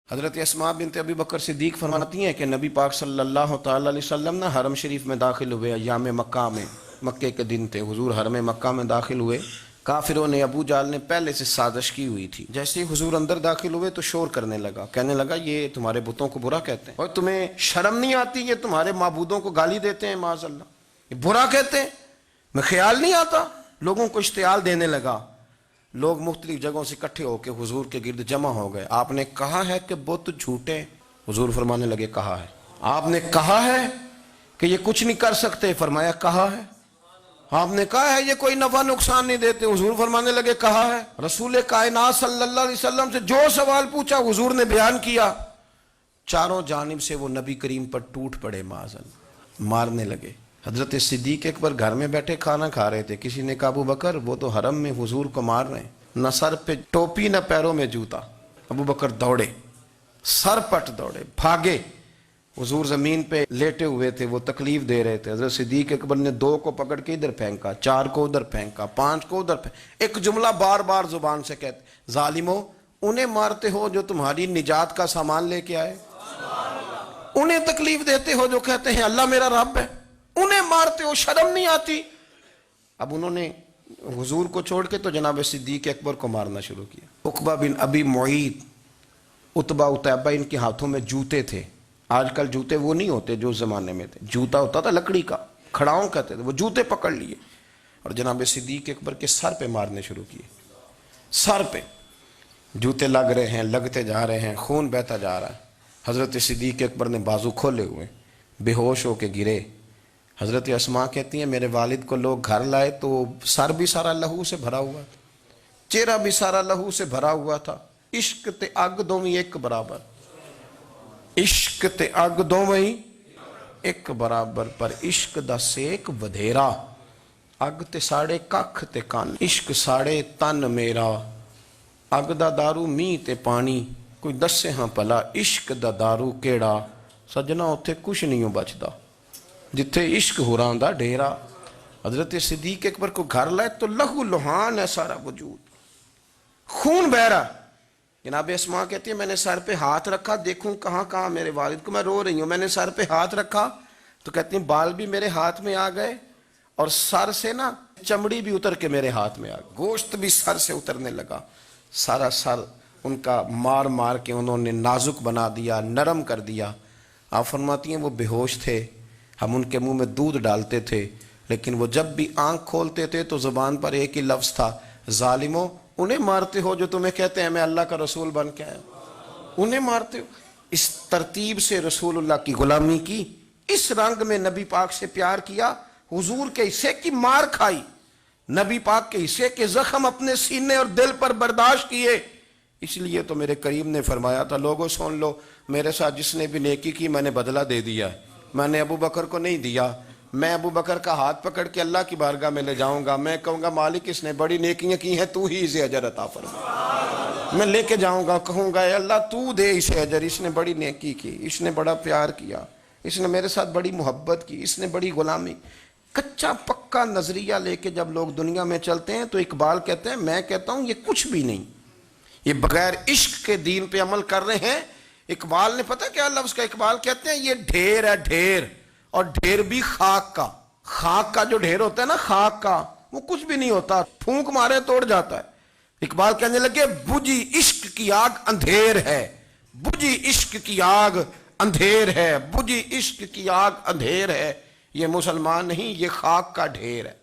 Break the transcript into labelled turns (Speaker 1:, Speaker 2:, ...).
Speaker 1: حضرت اسماء بنت ابی بکر صدیق فرماتی ہیں کہ نبی پاک صلی اللہ تعالی علیہ وسلم نا حرم شریف میں داخل ہوئے ایام مکہ میں، مکے کے دن تھے، حضور حرم مکہ میں داخل ہوئے۔ کافروں نے، ابو جہل نے پہلے سے سازش کی ہوئی تھی۔ جیسے ہی حضور اندر داخل ہوئے تو شور کرنے لگا، کہنے لگا یہ تمہارے بتوں کو برا کہتے ہیں، اور تمہیں شرم نہیں آتی؟ یہ تمہارے معبودوں کو گالی دیتے ہیں، معاذ اللہ، یہ برا کہتے ہیں، میں خیال نہیں آتا؟ لوگوں کو اشتعال دینے لگا۔ لوگ مختلف جگہوں سے اکٹھے ہو کے حضور کے گرد جمع ہو گئے۔ آپ نے کہا ہے کہ بت جھوٹے؟ حضور فرمانے لگے کہا ہے۔ آپ نے کہا ہے کہ یہ کچھ نہیں کر سکتے؟ فرمایا کہا ہے۔ آپ نے کہا ہے یہ کوئی نفع نقصان نہیں دیتے؟ حضور فرمانے لگے کہا ہے۔ رسول کائنات صلی اللہ علیہ وسلم سے جو سوال پوچھا حضور نے بیان کیا۔ چاروں جانب سے وہ نبی کریم پر ٹوٹ پڑے، معاذ اللہ، مارنے لگے۔ حضرت صدیق اکبر گھر میں بیٹھے کھانا کھا رہے تھے، کسی نے کہا ابو بکر وہ تو حرم میں حضور کو مار رہے ہیں، نہ سر پہ ٹوپی نہ پیروں میں جوتا۔ ابو بکر دوڑے، سر پٹ دوڑے، بھاگے۔ حضور زمین پہ لیٹے ہوئے تھے، وہ تکلیف دے رہے تھے۔ حضرت صدیق اکبر نے 2 کو پکڑ کے ادھر پھینکا، 4 کو ادھر پھینکا، 5 کو ادھر پھینکا۔ ایک جملہ بار بار زبان سے کہتے، ظالمو انہیں مارتے ہو جو تمہاری نجات کا سامان لے کے آئے، انہیں تکلیف دیتے ہو جو کہتے ہیں اللہ میرا رب ہے، انہیں مارتے ہو، شرم نہیں آتی؟ اب انہوں نے حضور کو چھوڑ کے تو جناب صدیق اکبر کو مارنا شروع کیا۔ عقبہ بن ابی معیط، عتبہ اتیبہ، ان کے ہاتھوں میں جوتے تھے۔ آج کل جوتے وہ نہیں ہوتے جو اس زمانے میں تھے، جوتا ہوتا تھا لکڑی کا، کھڑاؤں کہتے تھے، وہ جوتے پکڑ لیے اور جناب صدیق اکبر کے سر پہ مارنے شروع کیے۔ سر پہ جوتے لگ رہے ہیں، لگتے جا رہے ہیں، خون بہتا جا رہا ہے۔ حضرت صدیق اکبر نے بازو کھولے ہوئے، بے ہوش ہو کے گرے۔ حضرت اسماء کہتی ہیں میرے والد کو لوگ گھر لائے تو سر بھی سارا لہو سے بھرا ہوا تھا، چہرہ بھی سارا لہو سے بھرا ہوا تھا۔ عشق تے اگ دوویں ایک برابر، عشق تے اگ دوویں ایک برابر، پر عشق دا سیک ودھیرا، اگ تے ساڑے ککھ تے کن، عشق ساڑے تن میرا، اگ دا دارو می تے پانی، کوئی دسے ہاں پلا عشق دا دارو کیڑا، سجنا اتھے کچھ نہیں ہو بچدا جتھے عشق ہوراں دا ڈیرا۔ حضرت صدیق اکبر کو گھر لائے تو لہو لہان ہے سارا وجود، خون بہ رہا۔ جناب اسماء کہتی ہے میں نے سر پہ ہاتھ رکھا، دیکھوں کہاں کہاں میرے والد کو، میں رو رہی ہوں، میں نے سر پہ ہاتھ رکھا تو کہتی ہیں بال بھی میرے ہاتھ میں آ گئے اور سر سے نا چمڑی بھی اتر کے میرے ہاتھ میں آ گئی، گوشت بھی سر سے اترنے لگا، سارا سر ان کا مار مار کے انہوں نے نازک بنا دیا، نرم کر دیا۔ آپ فرماتی ہیں وہ بے ہوش تھے، ہم ان کے منہ میں دودھ ڈالتے تھے، لیکن وہ جب بھی آنکھ کھولتے تھے تو زبان پر ایک ہی لفظ تھا، ظالموں انہیں مارتے ہو جو تمہیں کہتے ہیں میں اللہ کا رسول بن کے آیا، انہیں مارتے ہو۔ اس ترتیب سے رسول اللہ کی غلامی کی، اس رنگ میں نبی پاک سے پیار کیا، حضور کے حصے کی مار کھائی، نبی پاک کے حصے کے زخم اپنے سینے اور دل پر برداشت کیے۔ اس لیے تو میرے کریم نے فرمایا تھا لوگوں سن لو، میرے ساتھ جس نے بھی نیکی کی میں نے بدلہ دے دیا ہے، میں نے ابو بکر کو نہیں دیا، میں ابو بکر کا ہاتھ پکڑ کے اللہ کی بارگاہ میں لے جاؤں گا، میں کہوں گا مالک اس نے بڑی نیکیاں کی ہیں تو ہی اسے اجر عطا فرما، میں لے کے جاؤں گا، کہوں گا اے اللہ تو دے اسے اجر، اس نے بڑی نیکی کی، اس نے بڑا پیار کیا، اس نے میرے ساتھ بڑی محبت کی، اس نے بڑی غلامی۔ کچا پکا نظریہ لے کے جب لوگ دنیا میں چلتے ہیں تو اقبال کہتے ہیں، میں کہتا ہوں یہ کچھ بھی نہیں، یہ بغیر عشق کے دین پہ عمل کر رہے ہیں۔ اقبال نے پتہ کیا لفظ کا، اقبال کہتے ہیں یہ ڈھیر ہے ڈھیر، اور ڈھیر بھی خاک کا، خاک کا جو ڈھیر ہوتا ہے نا، خاک کا وہ کچھ بھی نہیں ہوتا، پھونک مارے توڑ جاتا ہے۔ اقبال کہنے لگے بجھی عشق کی آگ اندھیر ہے، بجھی عشق کی آگ اندھیر ہے، بجھی عشق کی آگ اندھیر ہے، یہ مسلمان نہیں یہ خاک کا ڈھیر ہے۔